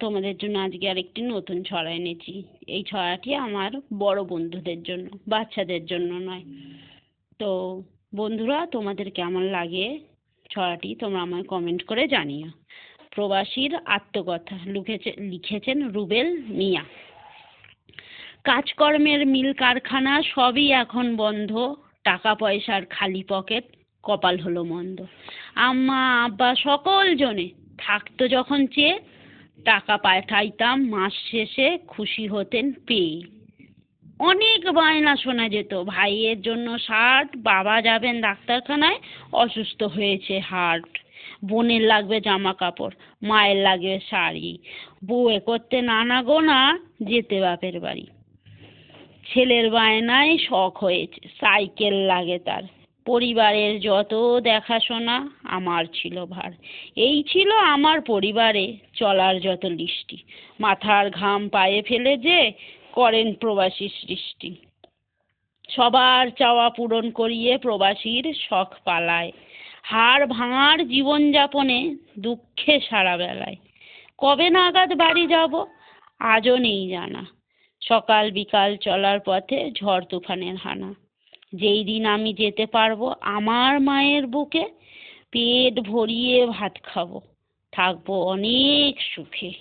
তোমাদের জন্য আজকে আরেকটি নতুন ছড়া এনেছি। এই ছড়াটি আমার বড় বন্ধুদের জন্য, বাচ্চাদের জন্য নয়। তো বন্ধুরা, তোমাদের কেমন লাগে ছড়াটি তোমরা আমায় কমেন্ট করে জানিও। প্রবাসীর আত্মকথা লিখেছেন রুবেল মিয়া। কাজকর্মের মিল কারখানা সবই এখন বন্ধ, টাকা পয়সার খালি পকেট, কপাল হলো মন্দ। আম্মা আব্বা সকল জনে থাকতো যখন চেয়ে, টাকা পাঠাইতাম মাস শেষে, খুশি হতেন পেয়ে। অনেক বায়না শোনা যেত, ভাইয়ের জন্য শার্ট, বাবা যাবেন ডাক্তারখানায়, অসুস্থ হয়েছে হার্ট, বোনের লাগবে জামা কাপড়, মায়ের লাগবে শাড়ি, বউয়ে করতে নানা গোনা, যেতে বাপের বাড়ি। ছেলের বায়নায় শখ হয়েছে, সাইকেল লাগে তার, পরিবারের যত দেখাশোনা আমার ছিল ভার। এই ছিল আমার পরিবারে চলার যত লিস্টি, মাথার ঘাম পায়ে ফেলে যে করেন প্রবাসী সৃষ্টি। সবার চাওয়া পূরণ করিয়ে প্রবাসীর শখ পালায়, হাড় ভাঙার জীবনযাপনে দুঃখে সারা বেলায়। কবে নাগাদ বাড়ি যাব আজও নেই জানা, সকাল বিকাল চলার পথে ঝড় তুফানের হানা। যেই দিন আমি যেতে পারবো আমার মায়ের বুকে, পেট ভরিয়ে ভাত খাবো, থাকবো অনেক সুখে।